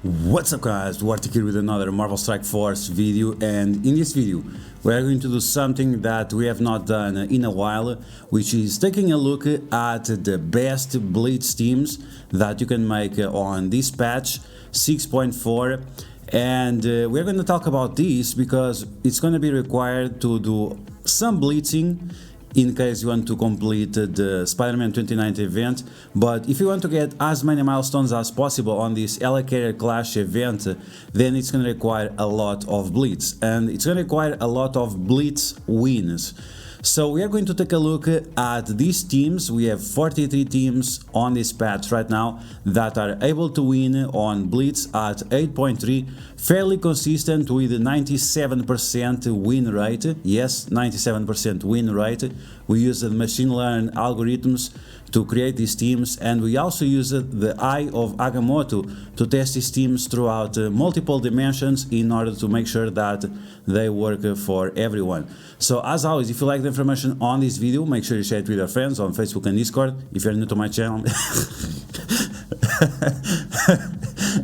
What's up guys, DuArktik here with another Marvel Strike Force video, and in this video we are going to do something that we have not done in a while, which is taking a look at the best Blitz teams that you can make on this patch 6.4. And we're going to talk about this because it's going to be required to do some blitzing in case you want to complete the Spider-Man 2090 event. But if you want to get as many milestones as possible on this LA Carrier Clash event, then it's going to require a lot of blitz, and it's going to require a lot of blitz wins. So we are going to take a look at these teams. We have 43 teams on this patch right now that are able to win on Blitz at 8.3, fairly consistent with 97% win rate. Yes, 97% win rate. We use the machine learning algorithms to create these teams, and we also use the Eye of Agamotto to test these teams throughout multiple dimensions in order to make sure that they work for everyone. So as always, if you like the information on this video, make sure you share it with your friends on Facebook and Discord. If you're new to my channel,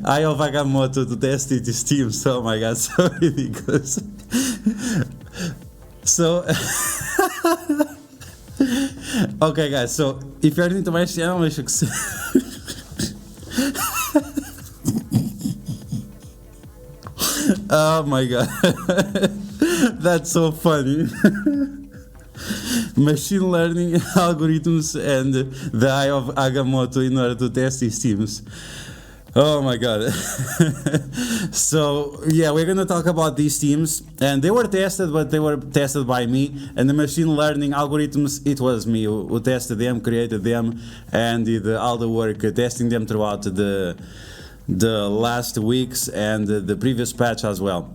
Eye of Agamotto to test these teams. Oh my god, so ridiculous. So okay guys, so if you're new to my channel, make sure oh my god, that's so funny. Machine learning algorithms and the Eye of Agamotto in order to test these teams. Oh my god. So yeah, we're gonna talk about these teams, and they were tested, but they were tested by me, and the machine learning algorithms, it was me who tested them, created them, and did all the work testing them throughout the last weeks and the previous patch as well.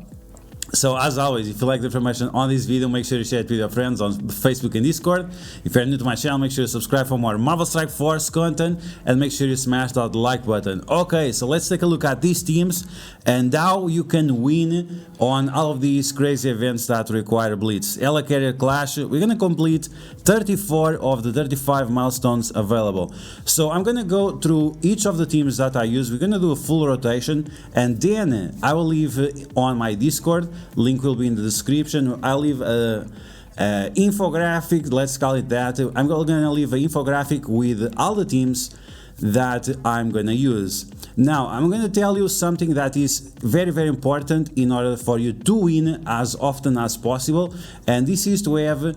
So as always, if you like the information on this video, make sure you share it with your friends on Facebook and Discord. If you're new to my channel, make sure you subscribe for more Marvel Strike Force content, and make sure you smash that like button. Okay, so let's take a look at these teams and how you can win on all of these crazy events that require Blitz. LA Carrier Clash, we're gonna complete 34 of the 35 milestones available. So I'm gonna go through each of the teams that I use. We're gonna do a full rotation, and then I will leave on my Discord, link will be in the description. I'll leave a infographic, let's call it that. I'm gonna leave an infographic with all the teams that I'm gonna use. Now I'm gonna tell you something that is very important in order for you to win as often as possible, and this is to have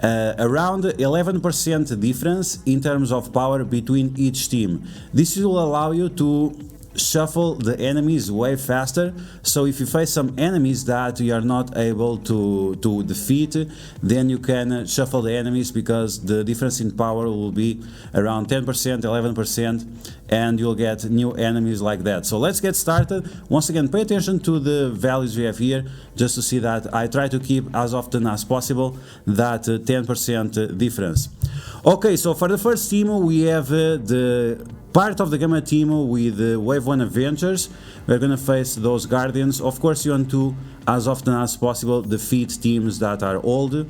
around 11% difference in terms of power between each team. This will allow you to shuffle the enemies way faster. So if you face some enemies that you are not able to defeat, then you can shuffle the enemies, because the difference in power will be around 10%, 11%, and you'll get new enemies like that. So let's get started. Once again, pay attention to the values we have here, just to see that I try to keep as often as possible that 10% difference. Okay, so for the first team we have the part of the Gamma team with Wave 1 Avengers. We're gonna face those Guardians. Of course, you want to, as often as possible, defeat teams that are old.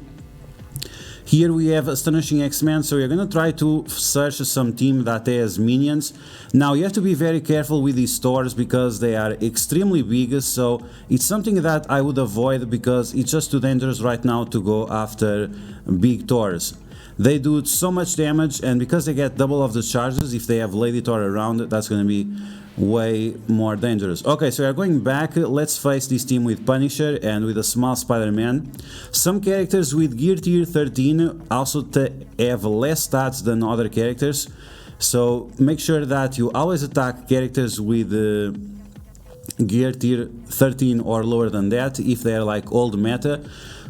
Here we have Astonishing X-Men, so you're gonna try to search some team that has minions. Now you have to be very careful with these stores because they are extremely big, so it's something that I would avoid because it's just too dangerous right now to go after big Thors. They do so much damage, and because they get double of the charges if they have Lady Thor around, that's going to be way more dangerous. Okay, so we are going back. Let's face this team with Punisher and with a small Spider-Man. Some characters with Gear Tier 13 also have less stats than other characters, so make sure that you always attack characters with Gear Tier 13 or lower than that if they are like old meta.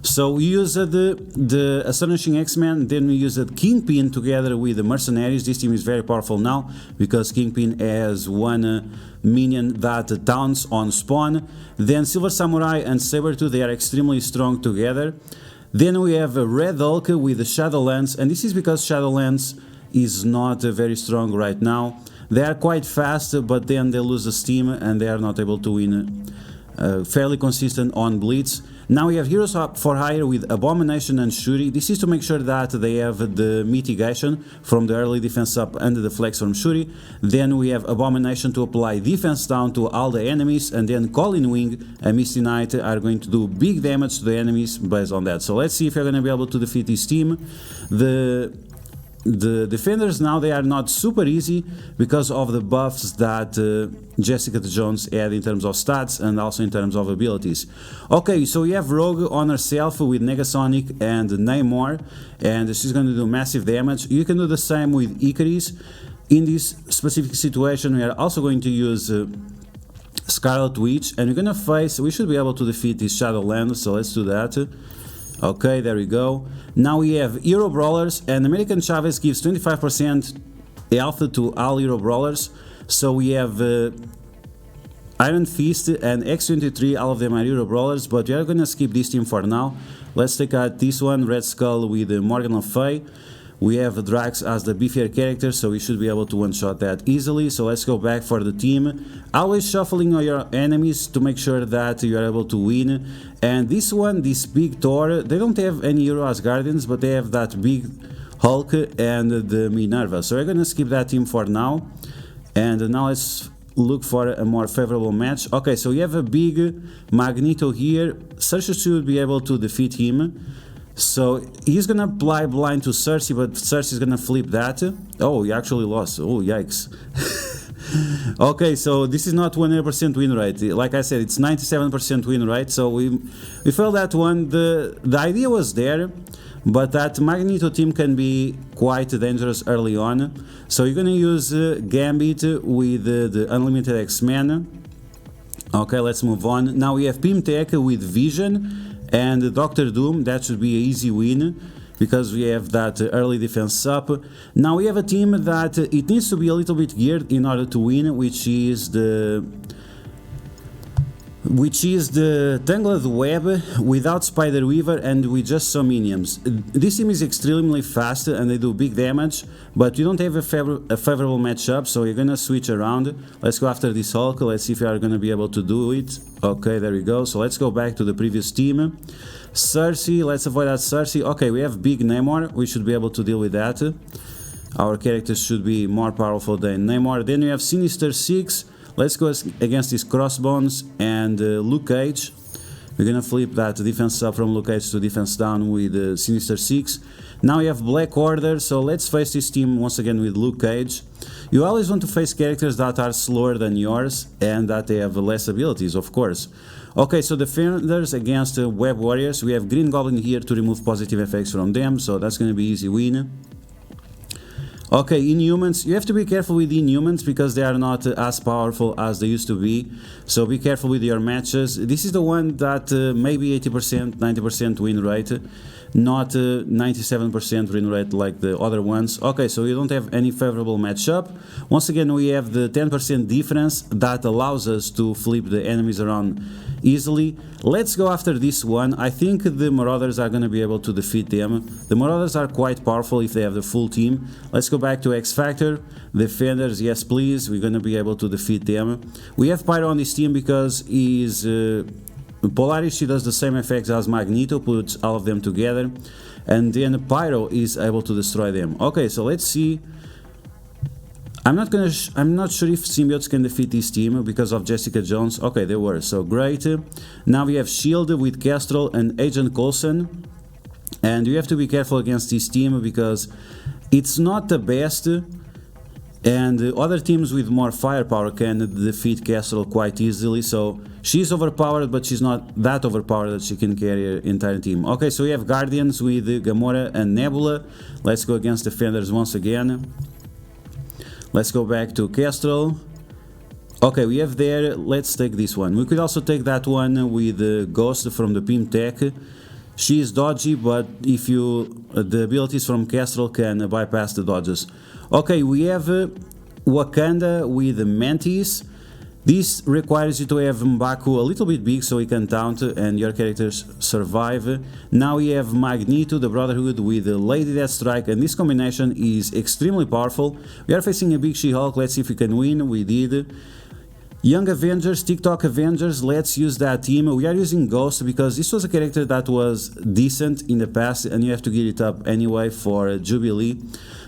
So we used the Astonishing X-Men, then we used Kingpin together with the Mercenaries. This team is very powerful now because Kingpin has one minion that taunts on spawn. Then Silver Samurai and Sabretooth, they are extremely strong together. Then we have Red Hulk with the Shadowlands, and this is because Shadowlands is not very strong right now. They are quite fast, but then they lose the steam and they are not able to win fairly consistent on Blitz. Now we have Heroes for Hire with Abomination and Shuri. This is to make sure that they have the mitigation from the early defense up and the flex from Shuri. Then we have Abomination to apply defense down to all the enemies, and then Colin Wing and Misty Knight are going to do big damage to the enemies based on that. So let's see if we're going to be able to defeat this team. The defenders now, they are not super easy because of the buffs that Jessica Jones had in terms of stats and also in terms of abilities. Okay, so we have Rogue on herself with Negasonic and Namor, and she's going to do massive damage. You can do the same with Icarus. In this specific situation, we are also going to use Scarlet Witch, and we're going to face, we should be able to defeat this Shadowland, so let's do that. Okay, there we go. Now we have Hero Brawlers, and American Chavez gives 25% health to all Hero Brawlers. So we have Iron Fist and X23, all of them are Hero Brawlers, but we are gonna skip this team for now. Let's take out this one, Red Skull with Morgan Le Fay. We have Drax as the beefier character, so we should be able to one-shot that easily. So let's go back for the team. Always shuffling your enemies to make sure that you are able to win. And this one, this big Thor, they don't have any hero Asgardians, but they have that big Hulk and the Minerva. So we're gonna skip that team for now. And now let's look for a more favorable match. Okay, so we have a big Magneto here. Cersei should be able to defeat him. So he's gonna apply blind to Cersei, but Cersei's gonna flip that. Oh, he actually lost. Oh, yikes. Okay, so this is not 100% win rate. Like I said, it's 97% win rate. So we failed that one. The idea was there, but that Magneto team can be quite dangerous early on. So you're gonna use Gambit with the Unlimited X-Men. Okay, let's move on. Now we have Pimtech with Vision and Doctor Doom. That should be an easy win because we have that early defense up. Now we have a team that it needs to be a little bit geared in order to win, which is the Tangled Web without Spider Weaver and with just some minions. This team is extremely fast and they do big damage, but you don't have a favorable matchup, so you're gonna switch around. Let's go after this Hulk. Let's see if we are gonna be able to do it. Okay, there we go. So let's go back to the previous team. Cersei, let's avoid that Cersei. Okay, we have big Namor. We should be able to deal with that. Our characters should be more powerful than Namor. Then we have Sinister Six. Let's go against these Crossbones and Luke Cage. We're gonna flip that defense up from Luke Cage to defense down with Sinister Six. Now we have Black Order, so let's face this team once again with Luke Cage. You always want to face characters that are slower than yours and that they have less abilities, of course. Okay, so defenders against Web Warriors. We have Green Goblin here to remove positive effects from them, so that's gonna be easy win. Okay, Inhumans, you have to be careful with Inhumans because they are not as powerful as they used to be, so be careful with your matches. This is the one that maybe 80%, 90% win rate, not 97% win rate like the other ones. Okay, so you don't have any favorable matchup. Once again, we have the 10% difference that allows us to flip the enemies around easily. Let's go after this one. I think the Marauders are going to be able to defeat them. The Marauders are quite powerful if they have the full team. Let's go back to X Factor. Defenders, yes please, we're going to be able to defeat them. We have Pyro on this team because he's Polaris, she does the same effects as Magneto, puts all of them together, and then Pyro is able to destroy them. Okay, so let's see. I'm not sure if symbiotes can defeat this team because of Jessica Jones. Okay, they were, so great. Now we have Shield with Kestrel and Agent Coulson, and you have to be careful against this team because it's not the best, and other teams with more firepower can defeat Kestrel quite easily. So she's overpowered, but she's not that overpowered that she can carry her entire team. Okay, so we have Guardians with Gamora and Nebula. Let's go against Defenders once again. Let's go back to Kestrel. Okay, we have there, let's take this one. We could also take that one with Ghost from the Pimtech. She is dodgy, but if the abilities from Kestrel can bypass the dodges. Okay, we have Wakanda with Mantis. This requires you to have M'Baku a little bit big so he can taunt and your characters survive. Now we have Magneto, the Brotherhood with Lady Deathstrike, and this combination is extremely powerful. We are facing a big She-Hulk, let's see if we can win. We did. Young Avengers, TikTok Avengers, let's use that team. We are using Ghost because this was a character that was decent in the past and you have to get it up anyway for Jubilee.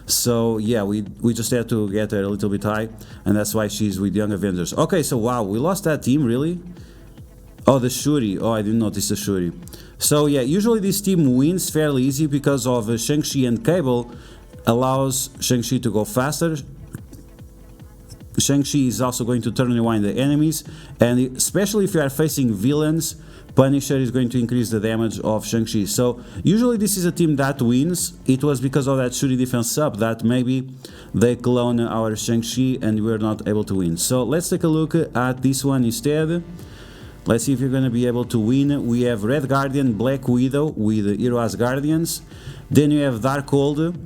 So yeah, we just had to get her a little bit high, and that's why she's with Young Avengers. Okay, so wow, we lost that team, really? Oh, the Shuri. Oh, I didn't notice the Shuri. So yeah, usually this team wins fairly easy because of Shang-Chi and Cable allows Shang-Chi to go faster. Shang-Chi is also going to turn rewind the enemies, and especially if you are facing villains, Punisher is going to increase the damage of Shang-Chi. So usually this is a team that wins. It was because of that Shuri defense up that maybe they clone our Shang-Chi and we're not able to win. So let's take a look at this one instead. Let's see if you're going to be able to win. We have Red Guardian, Black Widow with Hero Asgardians. Then you have Darkhold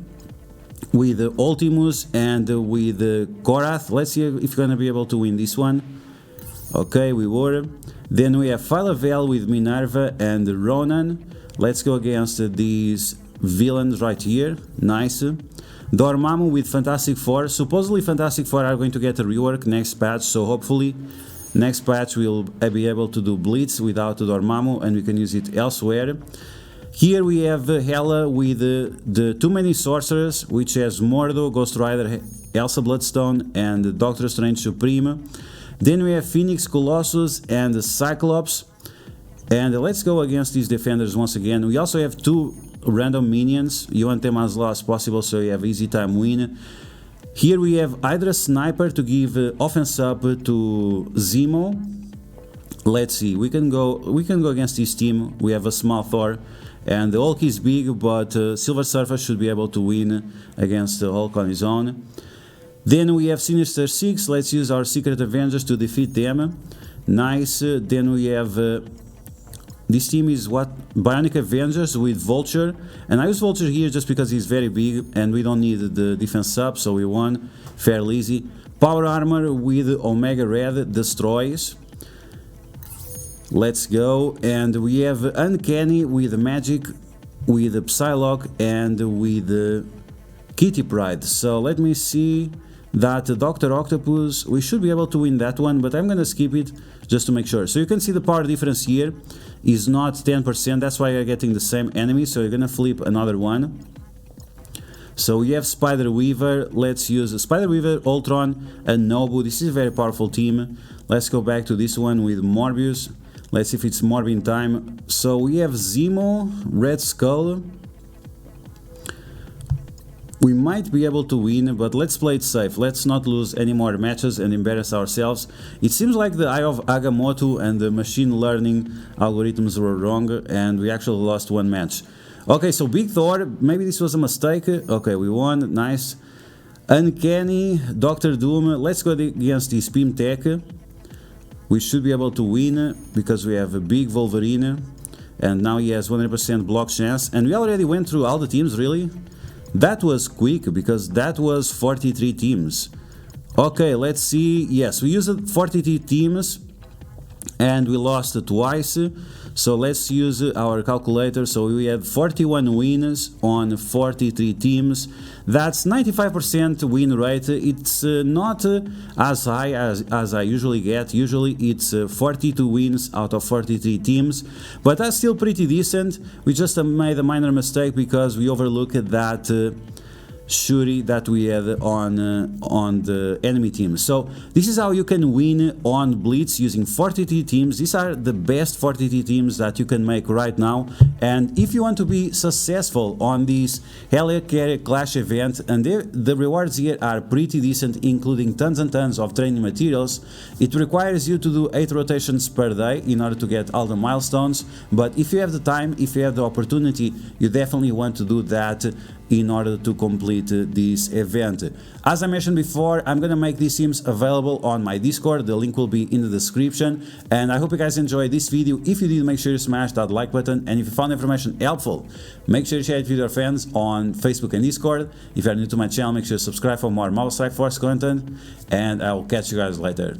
with Ultimus and with Korath. Let's see if you're going to be able to win this one. Okay, we were. Then we have Phyla-Vell with Minerva and Ronan. Let's go against these villains right here. Nice. Dormammu with Fantastic Four. Supposedly Fantastic Four are going to get a rework next patch, so hopefully next patch we'll be able to do Blitz without Dormammu and we can use it elsewhere. Here we have Hela with the Too Many Sorcerers, which has Mordo, Ghost Rider, Elsa Bloodstone and Doctor Strange Supreme. Then we have Phoenix, Colossus and Cyclops. And let's go against these defenders once again. We also have two random minions. You want them as low as possible so you have easy time win. Here we have Hydra Sniper to give offense up to Zemo. Let's see, we can go against this team. We have a small Thor and the Hulk is big, but Silver Surfer should be able to win against the Hulk on his own. Then we have Sinister Six. Let's use our Secret Avengers to defeat them. Nice. Then we have this team is what? Bionic Avengers with Vulture, and I use Vulture here just because he's very big and we don't need the defense up, so we won fairly easy. Power Armor with Omega Red destroys. Let's go. And we have Uncanny with Magic, with Psylocke and with Kitty Pryde. So let me see that Dr. Octopus, we should be able to win that one, but I'm gonna skip it just to make sure. So you can see the power difference here is not 10%, that's why you're getting the same enemy, so you're gonna flip another one. So we have Spider Weaver. Let's use Spider Weaver, Ultron and Nobu. This is a very powerful team. Let's go back to this one with Morbius. Let's see if it's Morbin time. So we have Zemo, Red Skull. We might be able to win, but let's play it safe. Let's not lose any more matches and embarrass ourselves. It seems like the Eye of Agamotto and the machine learning algorithms were wrong and we actually lost one match. Okay, so Big Thor, maybe this was a mistake. Okay, we won, nice. Uncanny, Doctor Doom, let's go against the Spim Tech. We should be able to win because we have a big Wolverine and now he has 100% block chance, and we already went through all the teams, really? That was quick because that was 43 teams. Okay, let's see. Yes, we used 43 teams and we lost twice. So let's use our calculator. So we had 41 wins on 43 teams. That's 95% win rate. It's not as high as I usually get. Usually it's 42 wins out of 43 teams, but that's still pretty decent. We just made a minor mistake because we overlooked that Shuri that we had on the enemy team. So this is how you can win on Blitz using 43 teams. These are the best 43 teams that you can make right now, and if you want to be successful on this Helicarrier Clash event, and the rewards here are pretty decent, including tons and tons of training materials. It requires you to do 8 rotations per day in order to get all the milestones, but if you have the time, if you have the opportunity, you definitely want to do that in order to complete this event. As I mentioned before, I'm gonna make these teams available on my Discord. The link will be in the description, and I hope you guys enjoyed this video. If you did, make sure you smash that like button, and if you found the information helpful, make sure you share it with your friends on Facebook and Discord. If you are new to my channel, make sure you subscribe for more Marvel Strike Force content, and I will catch you guys later.